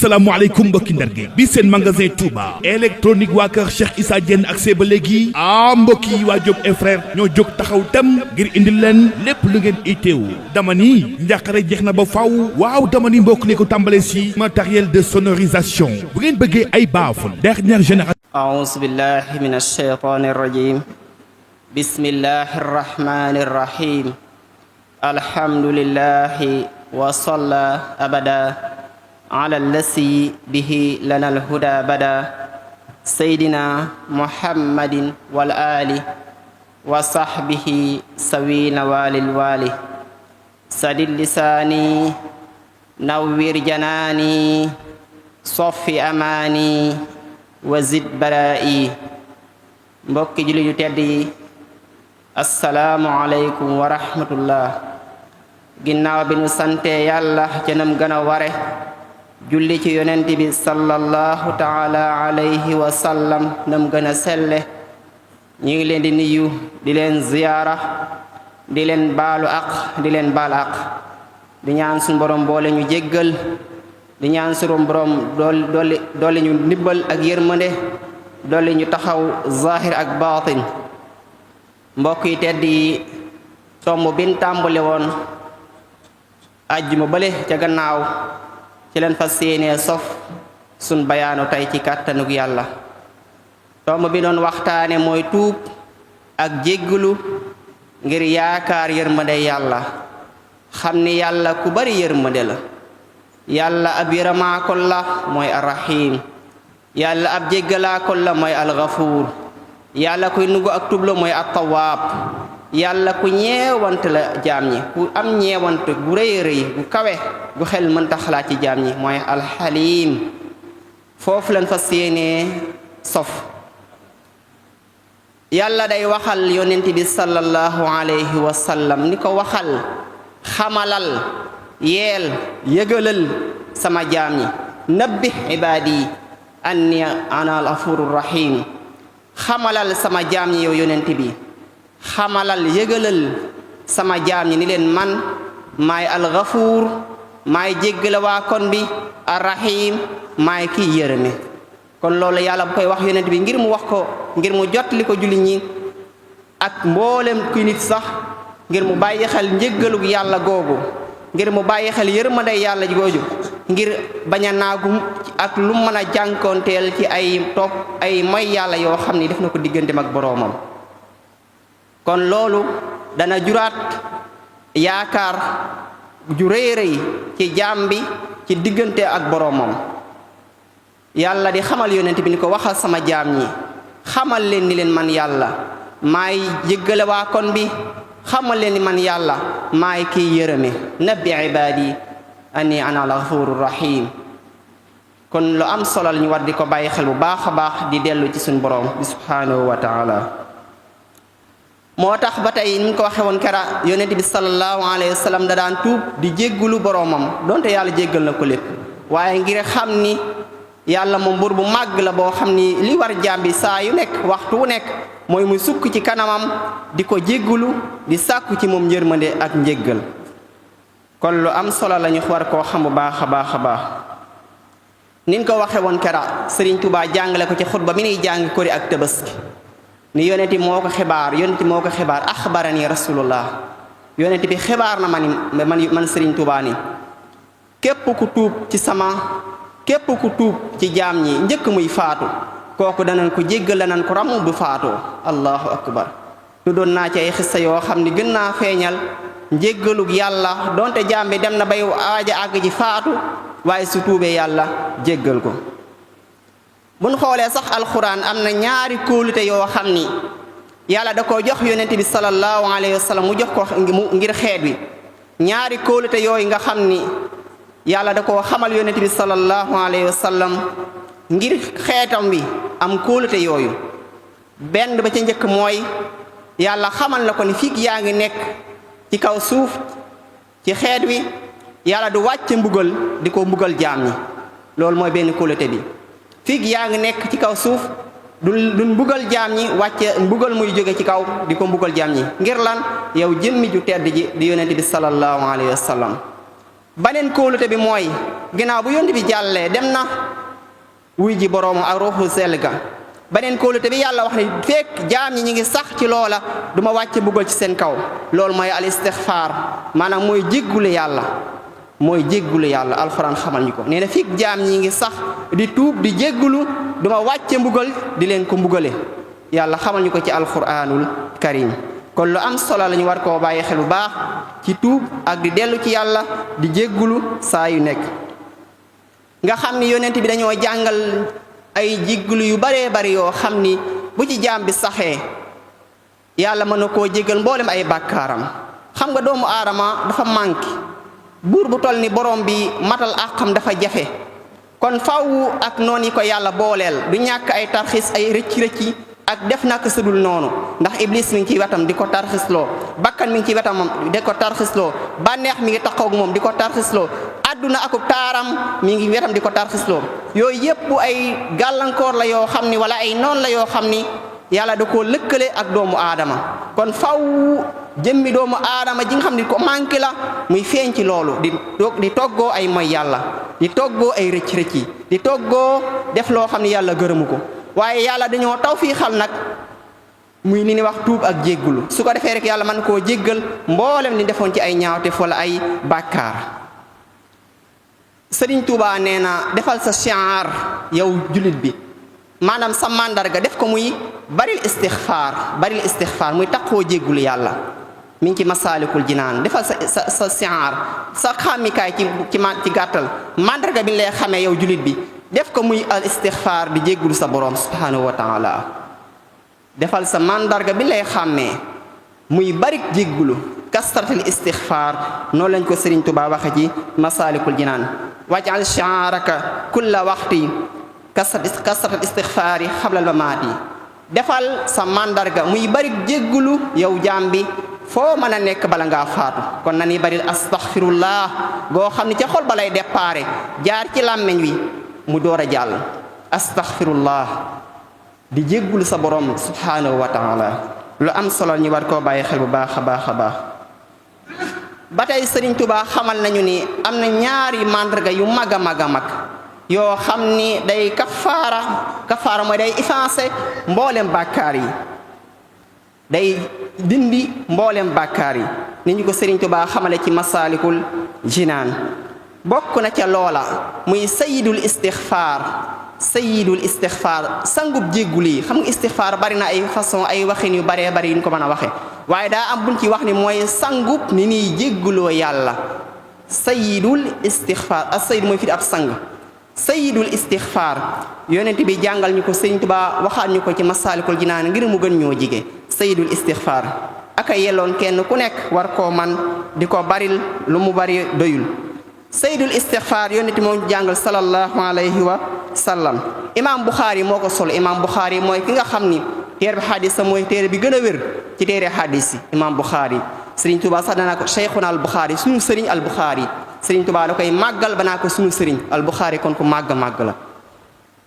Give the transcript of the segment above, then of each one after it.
asalaamaaleykum mbokki Ndar gi bi seen magasin Touba électronique waa kër Cheikh Issa Diène ak see ba léegi mbokk yi waa Diop et frère ñoo jóg taxaw tem ngir indil leen lépp lu ngeen itteewu dama ni njàqare jeex na ba faw waaw dama ni mbokk li ko tàmbale si matériel de sonorisation bu ngeen bëggee ay baaful dernière génération. aouzu billahi min ash-shaytani rajim bismillahi rahmani rahim alhamdulillahi wa salla abada ala allasi bihi lana alhuda bada saydina muhammadin wal ali wa sahbihi sawina walil wali sadid lisani nawwir janani soffi amani wa zid bara'i mbokki julli yu tedd yi assalaamu aleykum wa rahmatullah ginnaaw bi nu sante yàlla ca nam gën a ware julli ci yonent bi sallallahu taala alayhi wa sallam nam gën a selle ñu ngi leen di nuyu di leen ziyaara di leen baalu aq di leen baal aq di ñaan suñu borom boole ñu jéggal di ñaan suñu borom dolli ñu ndimbal ak yërmande dolli ñu taxaw zahir ak baatin mbokk yi tedd yi tomb bin tàmbale woon ajjuma bale ca gannaaw ci leen fas yéenee sof sun bayaanu tey ci kàttanug yàlla tomb bi doon waxtaane mooy tuub ak jégglu ngir yaakaar yërmande yàlla xam ni yàlla ku bari yërmande la yàlla ab yërëmaakol la mooy arrahim yàlla ab jéggalaakol la mooy algafuur yàlla kuy nugu ak tub la mooy attawaab yàlla ku ñeewant la jaam ñi ku am ñeewant gu rëy rëy gu kawe gu xel mënta xalaat ci jaam ñi mooy alxaliim foofu leen fas yéenee sof yàlla day waxal yonent bi sallallahu alayhi wa sallam ni ko waxal xamalal yeel yëgalal sama jaam ñi nabbih ibaadi anni ana al afurur rahim xamalal sama jaam ñi yow yonent bi xamalal yëgalal sama jaam ñi ni leen man maay algafuur maay jéggala waa kon bi arrahim maay kii yërëme kon loolu yàlla bu koy wax yonent bi ngir mu wax ko ngir mu jotli ko julli ñi ak mboolem kuy nit sax ngir mu bàyyi xel njéggalug yàlla googu ngir mu bàyyi xel yërmande yàlla googu ngir bañ a naagu ak lu mën a jànkoonteel ci ay topp ay moy yàlla yoo xam ni def na ko digganteem ak boroomam kon loolu dana juraat yaakaar ju rëy rëy ci jaam bi ci diggante ak boroomam yàlla di xamal yonent bi ni ko waxal sama jaam ñi xamal leen ni leen man yàlla maay jéggale waa kon bi xamal leen ni man yàlla maay kiy yërëme nabbi ibaadi anni ana al-ghafurur rahim kon lu am solo ñu war di ko bàyyi xel bu baax a baax di dellu ci suñu borom bi subhanahu wa taala moo tax ba tey ni ñu ko waxe woon kera yonent bi sallallahu alayhi wa sallam da daan tuub di jéggulu boroomam donte yàlla jéggal na ko lépp waaye ngir xam ni yàlla moom buur bu màgg la boo xam ni li war jaam bi saa yu nekk waxtu wu nekk mooy muy sukk ci kanamam di ko jéggulu di sàkku ci moom njërmande ak njéggal kon lu am solo la ñu war koo xam bu baax a baax a baax nin ko waxe woon kera Sëriñ Tuubaa jàngale ko ci xutba mi nuy jàng kori ak tabaski ni yonenti moo ko xibaar axbarani rasulullah yonenti bi xibaar na man Sëriñ Tuubaa ni képp ku tuub ci jaam ñi njëkk muy faatu kooku danañ ko jéggal danañ ko ramu bu faatoo allahu akbar tuddoon naa ci ay xissa yoo xam ni gën naa feeñal njéggalug yàlla donte jaam bi dem na bay waaja àgg ji faatu waaye su tuubee yàlla jéggal ko buñ xoolee sax alxuraan am na ñaari kóolute yoo xam ni yàlla da ko jox yonent bi sallallahu alayhi wa sallam mu jox ko ngir xeet wi ñaari kóolute yooyu nga xam ni yàlla da koo xamal yonent bi sallallahu alayhi wa sallam ngir xeetam wi am kóolute yooyu benn ba ca njëkk mooy yàlla xamal na ko ni fii yaa ngi nekk ci kaw suuf ci xeet wi yàlla du wàcce mbugal di ko mbugal jaam ñi loolu mooy benn kóolute bi fii yaa ngi nekk ci kaw suuf du mbugal jaam ñi wàcce mbugal muy jóge ci kaw di ko mbugal jaam ñi ngir lan yow jëmmi ju tedd ji di yonent bi sallallahu alayhi wa sallam baneen kóolute bi mooy ginnaaw bu yonent bi jàllee dem na wuy ji boroomam ak ruuxu sell ga baneen kóolute bi yàlla wax ne fekk jaam ñi ngi sax ci loola du ma wàcce buggal ci seen kaw loolu mooy al istixfaar maanaam mooy jéggule yàlla alxuraan xamal ñu ko nee na fekk jaam ñi ngi sax di tuub di jéggulu du ma wàcce mbugal di leen ko mbugale yàlla xamal ñu ko ci alxuraanul karim kon lu am solo la ñu war koo bàyyi xel bu baax ci tuub ak di dellu ci yàlla di jéggulu saa yu nekk nga xam ni yonent bi dañoo jàngal ay jéggulu yu baree bari yoo xam ni bu ci jaam bi saxee yàlla mën na koo jéggal mboolem ay bàkkaaram xam nga doomu aadama dafa manqué buur bu toll ni borom bi matal àqam dafa jafe kon faw ak noon yi ko yàlla booleel du ñàkk ay tarxis ay rëcci ak def nak sudul noonu ndax iblis mi ngi ci wetam di ko tarxisloo bakkan mi ngi ci wetam di ko tarxisloo bànneex mi ngi taxaw ak moom di ko tarxisloo àdduna akub taaram mi ngi wetam di ko tarxisloo yooyu yépp ay gàllankoor la yoo xam ni wala ay noon la yoo xam ni yàlla da koo lëkkale ak doomu aadama kon faw jëmmi doomu aadama ji nga xam ne ko manqué la muy feeñ ci loolu di toggoo ay moy yàlla di toggoo ay rëcc-rëcc di toggoo def loo xam ne yàlla gërëmu ko waaye yàlla dañoo tawfiixal nag muy li ni wax tuub ak jéggulu su ko defee rek yàlla mën koo jéggal mboolem li defoon ci ay ñaawteef wala ay bàkkaar Sëriñ Tuubaa nee na defal sa shi'ar yow jullit bi maanaam sa màndarga def ko muy baril istixfaar muy taqoo jéggulu yàlla mi ngi ci masaalikul jinaan defal sa shi'ar sa xàmmikaay ci gàttal màndarga bi lay xamee yow jullit bi def ko muy al istixfaar di jéggulu sa boroom subhanahu wa taala defal sa màndarga bi lay xàmmee muy barik jéggulu kasratul istixfaar noonu lañ ko Sëriñ Tuubaa waxe ci masaalikul jinaan waj'al shi'araka kulla waxti kasratul istixfaari xablal mamaati defal sa màndarga muy barik jéggulu yow jaam bi foo mën a nekk bala ngaa faatu kon na ni baril astaxfirullah boo xam ne ca xol ba lay déparé jaar ci làmmeñ wi mu door a jàll astaxfirullah di jéggulu sa borom subhanahu wa taala lu am solo ñu war koo bàyyi xel bu baax a baax a baax ba tey Sëriñ Tuubaa xamal nañu ni am na ñaari màndarga yu mag a mag a mag yoo xam ni day kafaara mooy day effacé mboolem bàkkaar yi day dindi mboolem bàkkaar yi ni ñu ko Sëriñ Tuubaa xamale ci masaalikul jinaan bokk na ca loola muy sayidul istixfaar sangub jéggul yi xam nga istixfaar bari na ay façon ay waxin yu baree bari yu ñu ko mën a waxe waaye daa am buñ ci wax ni mooy sangub ni niy jégguloo yàlla sayidul istixfaar as sayid mooy fi ab sang sayidul istixfaar yonent bi jàngal ñu ko Sëriñ Tuubaa waxaat ñu ko ci masaalikul jinaan ngir mu gën ñoo jige sayidul istixfaar aka yelloon kenn ku nekk war koo man di ko baril lu mu bari doyul saydul istixfaar yonent moom jàngal sallallahu alayhi wa sallam imaam Buxaari moo ko sol imaam Buxaari mooy ki nga xam ni téere bi xadis sa mooy téere bi gën a wér ci téere xadis yi imaam Buxaari Sëriñ Tuubaa sax danaa ko cheikhuna al Buxaari suñu sëriñ al Buxaari Sëriñ Tuubaa da koy màggal ba naa ko suñu sëriñ al Buxaari kon ku màgg la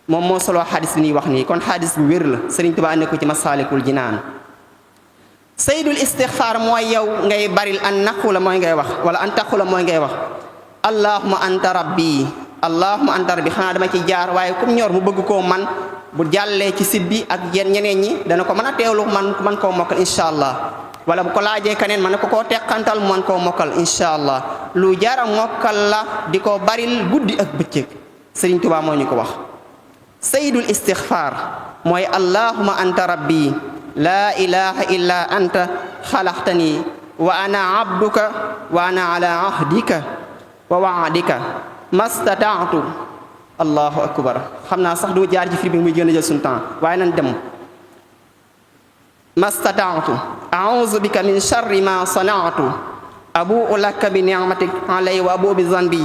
moom moo soloo xadis bi ñuy wax nii kon xadis bu wér la Sëriñ Tuubaa andi ko ci masaalikul jinaan saydul istixfaar mooy yow ngay baril an naqula mooy ngay wax wala an taqula mooy ngay wax allahuma anta rabbi xanaa dama ci jaar waaye comme ñor mu bëgg koo man bu jàllee ci sit bi ak ñeneen ñi dana ko mën a teewlu man koo mokkal incha allah wala bu ko laajee keneen man na ko koo teqantal man koo mokkal incha allah lu jara mokkal la di ko baril guddi ak bëccëg Sëriñ Tuubaa moo ñu ko wax sayyidul istixfaar mooy allahuma anta rabbi laa ilaha illa anta xalaqtani wa ana abduka wa ana ala ahdika wa waadika mastataatu allahu akbar xam naa sax du jaar ci firi bi muy gën a jël suñu temps waaye nan dem mastataatu auzu bika min charri ma sanaatu abuu laka bi nicmatik alay wa abuu bi zanbi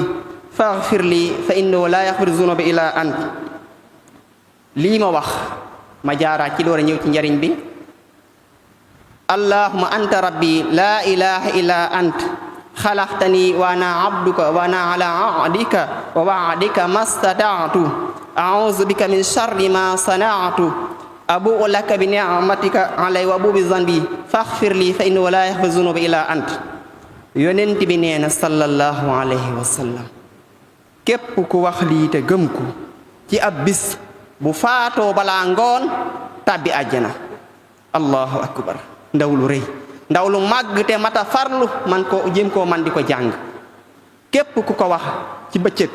faghfir li fa innahu la yaxfiru zunuba illa ant lii ma wax ma jaaraat ci door a ñëw ci njariñ bi allahuma anta rabbi la ilaha illa ant xalaqtani wa ana abduka wa ana ala ahdika wa waadika mastataatu auzu bika min charri ma sanaatu abuu laka bi nicmatika alay wa abuu bi zanbi faghfir li fa innahu la yaxfiru zunuba illa ant yonent bi nee na sallallahu alayhi wa sallam képp ku wax lii te gëm ko ci ab bis bu faatoo balaa ngoon tàbbi àjjana. allahu akbar, ndaw lu rëy, ndaw lu màgg te mata farlu man ko jéem koo man di ko jàng. képp ku ko wax ci bëccëg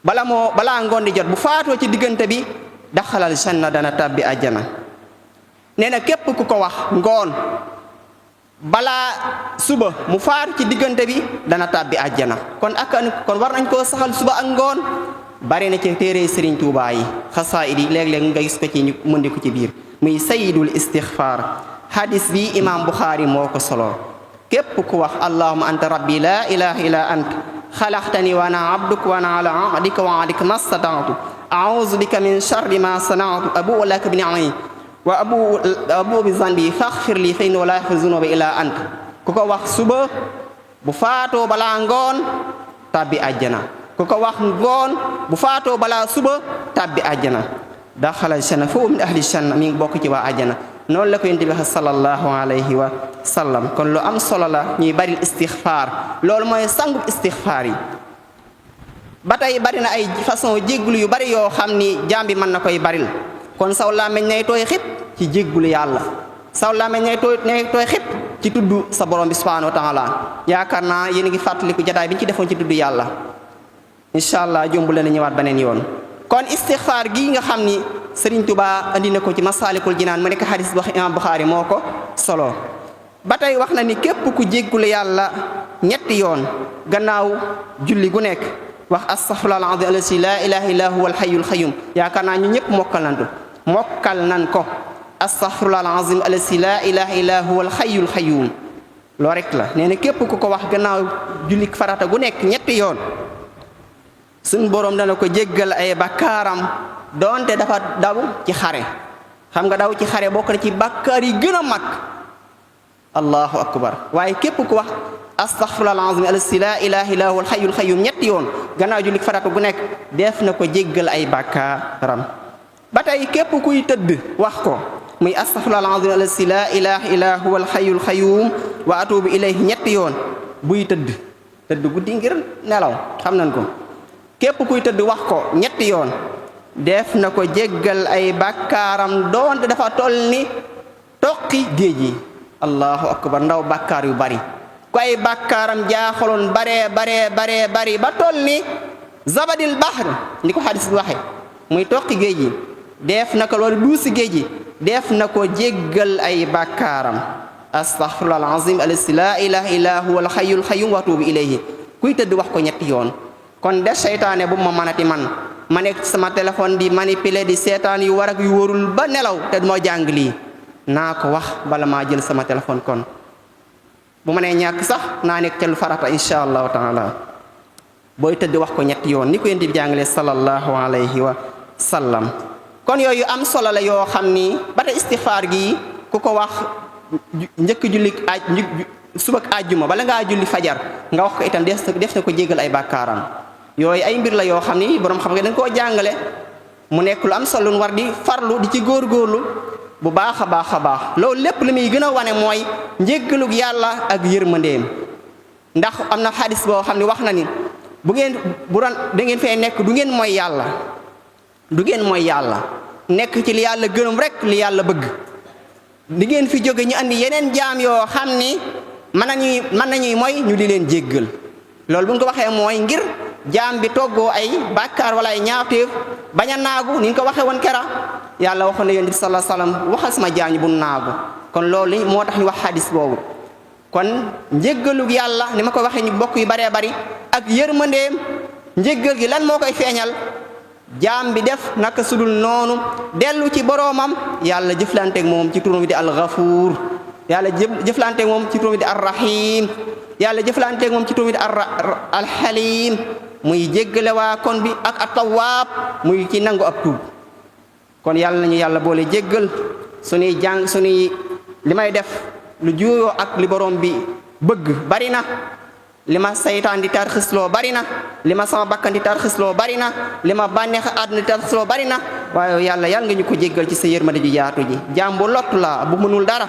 balaa ngoon di jot bu faatoo ci diggante bi daxalal janna, dana tàbbi àjjana. nee na képp ku ko wax ngoon balaa suba mu faatu ci diggante bi dana tàbbi àjjana. kon war nañ koo saxal suba ak ngoon. bari na ci téere Sëriñ Tuubaa yi xasaayid yi léeg-léeg nga gis ko ci ñu mëndi ko ci biir muy sayyidul istixfaar. hadis bi imam Buxaari moo ko solo. képp ku wax allahumma anta rabbi la ilaha illa ant xalaqtani wa ana abduk wa ana ala ahdika wa wa'dika mastata'tu a'udhu bika min sharri ma sana'tu abu'u laka bi ni'mati wa abu'u bi zanbi faghfir li fa innahu la yaghfiru dhunuba illa ant. ku ko wax suba bu faatoo balaa ngoon tàbbi àjjana. ku ko wax ngoon bu faatoo balaa suba tàbbi àjjana. daxala janna foofu min ahli janna, mi ngi bokk ci waa àjjana. noonu la ko yonent bi sallallahu alayhi wa sallam. kon lu am solo la ñuy bari istixfaar. loolu mooy sangu istixfaar yi. ba tey bari na ay façon jéggulu yu bari yoo xam ni jaam bi mën na koy baril. kon saw làmmiñ nay tooy xip ci jéggulu yàlla. saw làmmiñ nay tooy xip ci tudd sa borom bi subhanahu wa taala. yaakaar naa yéen a ngi fàttaliku jataay bi ñu ci defoon ci tudd yàlla. incha allah jombu leen ñëwaat beneen yoon. kon istixfaar gi nga xam ni Sëriñ Tuubaa andi na ko ci Masaalikul Jinaan mu nekk xadis wax imaam Buxaari moo ko solo. ba tey wax na ni képp ku jéggulu yàlla ñetti yoon gannaaw julli gu nekk wax astaghfirullahal aziim allazi laa ilaaha illaa huwal hayyul qayyuum. yaakaar naa ñu ñëpp mokkal nan ko astaghfirullahal aziim allazi laa ilaaha illaa huwal hayyul qayyuum. loo rek la nee na képp ku ko wax gannaaw julli farata gu nekk ñetti yoon suñ boroom dana ko jéggal ay bakkaaram doonte dafa daw ci xare. xam nga daw ci xare bokk na ci bakkaar yi gën a mag. allahu akbar. waaye képp ku wax astaghfirullahal aziim allazi laa ilaaha illaa huwal hayyul qayyuum ñetti yoon gannaaw julli farata gu nekk def na ko jéggal ay bakkaaram. ba tey képp kuy tëdd wax ko muy astaghfirullahal aziim allazi laa ilaaha illaa huwal hayyul qayyuum wa atuubu ilayhi ñetti yoon buy tëdd guddi ngir nelaw xam nañ ko. képp kuy tëdd wax ko ñetti yoon def na ko jéggal ay bakkaaram doonte dafa toll ni toqi géej yi. allahu akbar, ndaw bakkaar yu bari ku ay bakkaaram jaaxaloon bari ba toll ni zabadil bahr ni ko xadis bi waxe muy toqi géej yi def na ko wala duusi géej yi def na ko jéggal ay bakkaaram. astaghfirullahal aziim allazi laa ilaaha illaa huwal hayyul qayyuum wa atuubu ilayhi. kuy tëdd wax ko ñetti yoon. kon de seytaane bu ma mënati ma nekk sama téléphone di manipuler di seetaan yu war ak yu warul ba nelaw te moo jàng lii naa ko wax bala maa jël sama téléphone. kon bu ma nee ñàkk sax naa nekk ca lu farata incha allahu taala. booy tëdd wax ko ñetti yoon ni ko yonent bi jàngalee sallallahu alayhi wa sallam. kon yooyu am solo la yoo xam ni ba tey istixfaar gi ku ko wax njëkk julli suba ak àjjuma bala ngaa julli fajar nga wax ko itam def na ko jéggal ay bàkkaaram. yooyu ay mbir la yoo xam ni borom xam nga dañ koo jàngale mu nekk lu am solo lu war di farlu di ci góorgóorlu bu baax a baax. loolu lépp li muy gën a wane mooy njéggalug yàlla ak yërmandeem. ndax am na xadis boo xam ne wax na ni bu doon da ngeen fee nekk du ngeen mooy yàlla nekk ci li yàlla gërëm rek li yàlla bëgg. di ngeen fi jóge ñu andi yeneen jaam yoo xam ni mën nañuy mooy ñu di leen jéggal. loolu bu ñu ko waxee mooy ngir jaam bi toggoo ay bàkkaar wala ay ñaawteef bañ a naagu ni ñu ko waxee woon kera yàlla waxoon na yonent bi sallallahu alayhi wasallam waxal sama jaam ñi bu naagu. kon loolu moo tax ñu wax xadis boobu. kon njéggalug yàlla ni ma ko waxee ñu bokk yu baree bari ak yërmandeem. njéggal gi lan moo koy feeñal jaam bi def naka sudul noonu dellu ci boroomam yàlla jëflanteeg moom ci turam bi di al-Ghafuur. yàlla jëflanteeg moom ci turam bi di ar-Rahim. yàlla jëflanteeg moom ci turam bi di al-Halim muy jéggale waa kon bi ak at-Tawwaab muy ci nangu ab tuub. kon yàlla nañu yàlla boole jéggal suñuy jàng suñuy li may def lu juuyoo ak li borom bi bëgg bari na. li ma saytaan di tarxisloo bari na. li ma sama bakkan di tarxisloo bari na. li ma bànneex àdduna di tarxisloo bari na. waaye yàlla nga ñu ko jéggal ci sa yërmande ju yaatu ji jaam bu lottu la bu mënul dara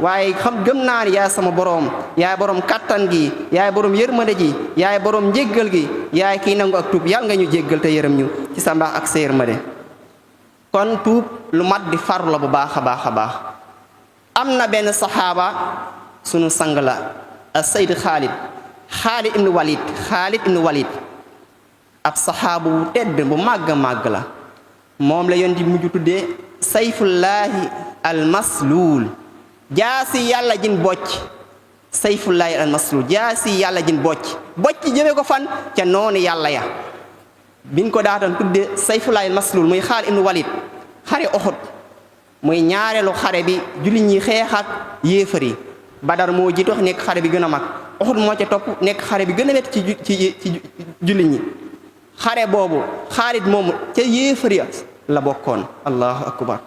waaye xam gëm naa ni yaay sama boroom yaay boroom kattan gi yaay boroom yërmande ji yaay boroom njéggal gi yaay kii nangu ak tuub yàlla nga ñu jéggal te yërëm ñu ci sa mbaax ak sa yërmande kon tuub lu mat di farlu la bu baax a baax a baax am na benn saxaaba sunu sang la as-Sayyid Xaalid ibnu Walid ab saxaabu bu tedd bu màgg màgg la moom la yonent bi mujj tuddee sayfullaahi almasluul jaasi yàlla jin bocc sayfullaahi almasluul jaasi yàlla jin bocc jëme ko fan ca noonu yàlla ya biñ ko daatan tuddee sayfullaahi almasluul muy Xaalid ibnu Walid xare Uhud muy ñaareelu xare bi jullit ñi xeex ak yéefar yi Badar moo jiitu nekk xare bi gën a mag Uhud moo ca topp nekk xare bi gën a metti ci jullit ñi xare boobu Xaalid moomu ca yéefar ya la bokkoon allahu akbar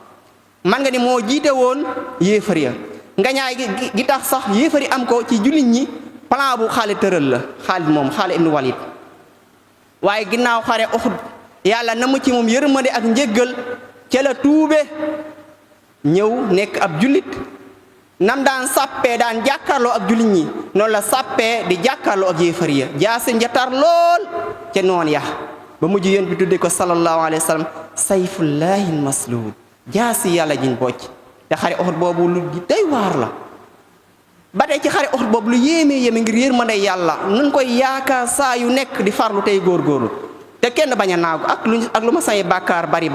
man nga ni moo jiite woon yéefar ya nga ñaay gi tax sax yéefar yi am ko ci jullit ñi plan bu Xaalid tëral la Xaalid ibnu Walid waaye ginnaaw xare Uhud yàlla na mu ci moom yërmande ak njéggal ca la tuube ñëw nekk ab jullit nam daan sàppee daan jàkkaarloo ak jullit ñi noonu la sàppee di jàkkaarloo ak yéefar ya jaase njatar lool ca noon ya ba mujj yéen bi tudde ko sallallahu alayhi wa sallam sayfullahi almasluul jaasi yàlla jiñ bocc te xare Uhud boobu lu day waar la ba tey ci xare Uhud boobu lu yéeme ngir yërmande yàlla nun koy yaakaar saa yu nekk di farlu tey góorgóorlu te kenn bañ a naagu ak lu ma say bàkkaar bari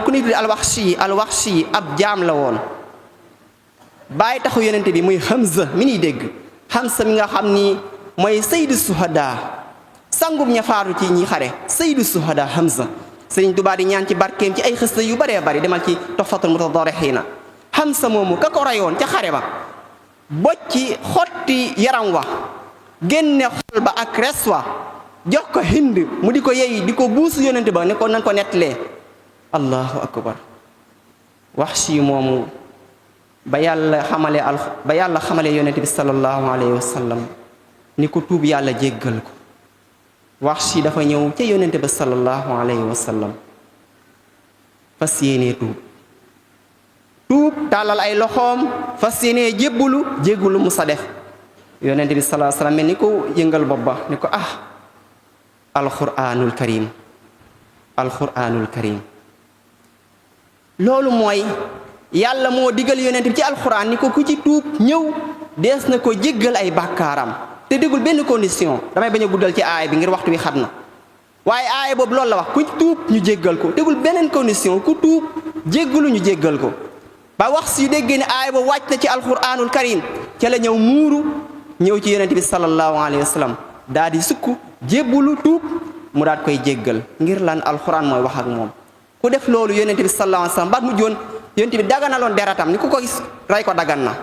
ku ni tudde alwaxshi ab jaam la woon bàyyi taxu yonente bi muy Hamza mi niy dégg Hamza mi nga xam ni mooy sayyidu suhada sangum ña faatu ci ñi xare sayyidu suhada Hamza Sëriñ Tuubaa di ñaan ci barkeem ci ay xista yu baree bari demal ci Tuhfatul Mutadarrihiina Hamza moomu ka ko rayoon ca xare ba bocci xotti yaram wa génne xol ba ak res wa jox ko Hind mu di ko yeyi di ko buusu yonente ba ne ko nan ko nettalee allahu akbar Wahshi moomu ba yàlla xamale yonente bi sallallahu alayhi wa sallam ni ko tuub yàlla jéggal ko Wahshi dafa ñëw ca yonente ba sallallahu alayhi wa sallam fas yéenee tuub tàllal ay loxoom fas yéenee jéggulu mu sa def yonente bi sallallahu alayhi wa sallam mel ni ko yëngal bopp ba ni ko alquranul karim loolu mooy yàlla moo digal yonent bi ci alxuraan ni ko ku ci tuub ñëw dees na ko jéggal ay bàkkaaram te dégul benn condition damay bañ a guddal ci aay bi ngir waxtu wi xat na waaye aay boobu loolu la wax ku tuub ñu jéggal ko dégul beneen condition ku tuub jéggalu ñu jéggal ko ba wax si déggee ne aay boobu wàcc na ci alxuraanul karim ca la ñëw muuru ñëw ci yonent bi sallallahu alayhi wa sallam daal di sukk jébbulu tuub mu daat koy jéggal ngir lan alxuraan mooy wax ak moom ku def loolu yonent bi sallallahu alayhi wa sallam baat mu joon yonent bi daganaloon deratam ni ku ko gis rey ko dagan na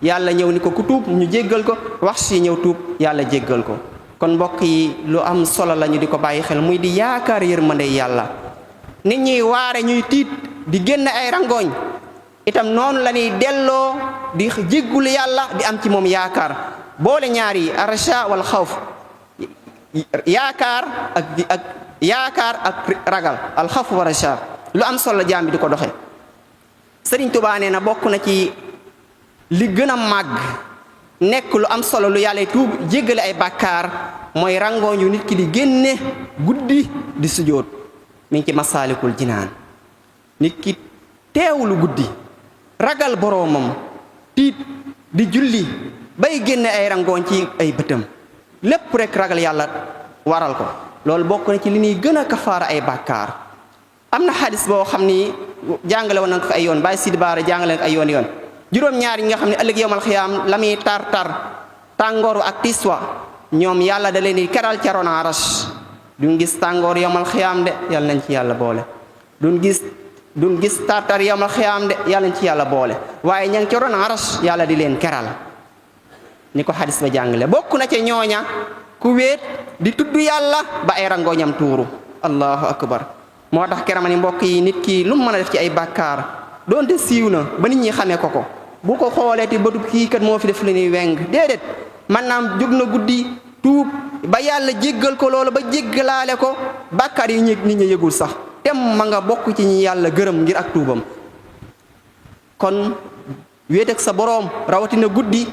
yàlla ñëw ni ko ku tuub ñu jéggal ko wax si ñëw tuub yàlla jéggal ko kon mbokk yi lu am solo la ñu di ko bàyyi xel muy di yaakaar yërmande yàlla nit ñuy waare ñuy tiit di génn ay rangooñ itam noonu la ñuy delloo di jéggul yàlla di am ci moom yaakaar boole ñaar yi archa wal xawf yaakaar ak ragal alxawf wa racha lu am solo la jaam bi di ko doxe Sëriñ Tuubaa nee na bokk na ci li gën a màgg nekk lu am solo lu yàlla tuub jéggale ay bàkkaar mooy rangooñu nit ki di génne guddi di sujjóot mi ngi ci Masaalikul Jinaan nit ki teewlu guddi ragal boroomam tiit di julli bay génne ay rangooñ ci ay bëtam lépp rek ragal yàlla waral ko loolu bokk na ci li ñuy gën a kafaara ay bàkkaar am na xadis boo xam ni jàngale woon nañ ko ay yoon Baay Sidi Baara jàngale ay yoon juróom-ñaar yi nga xam ne ëllëg yowmal xiyaam la muy tar tàngooru ak tiswa ñoom yàlla da leen di keral ca ron arash duñ gis tàngoor yowmal xiyaam de yàlla nañ ci yàlla boole duñ gis tar yowmal xiyaam de yàlla nañ ci yàlla boole waaye ña ngi ca ron arash yàlla di leen keral ni ko xadis ba jàngale bokk na ca ñooña ku wéet di tudd yàlla ba ay rangooñam tuuru allahu akbar moo tax kerama ni mbokk yi nit ki lu mu mën a def ci ay bàkkaar doonte siiw na ba nit ñi xamee ko bu ko xoolee te bëtub kii kat moo fi def lu ñuy weng déedéet maanaam jóg na guddi tuub ba yàlla jéggal ko loolu ba jéggalaale ko bàkkaar yi nit ñi yëgul sax tem ma nga bokk ci ñi yàlla gërëm ngir ak tuubam. kon wéet ak sa boroom rawatina guddi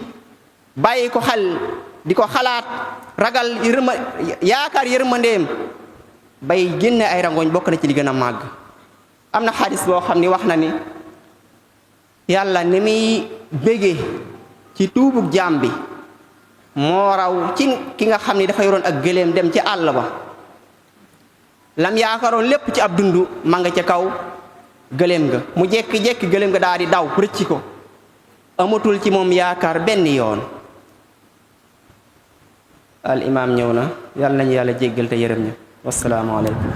bàyyi ko xel di ko xalaat ragal yaakaar yërmandeem bay génne ay rangoñ bokk na ci li gën a màgg. am na xadis boo xam ni wax na ni yàlla ni muy bége ci tuubug jaam bi moo raw ci ki nga xam ni dafa yoroon ak gëléem dem ci àll ba lam yaakaaroon lépp ci ab dund ma nga ca kaw gëléem ga mu jekki-jekki gëléem ga daal di daw rëcci ko amatul ci moom yaakaar benn yoon. al imaam ñëw na yàlla nañu yàlla jéggal te yërëm ñu wassalaamu aleykum.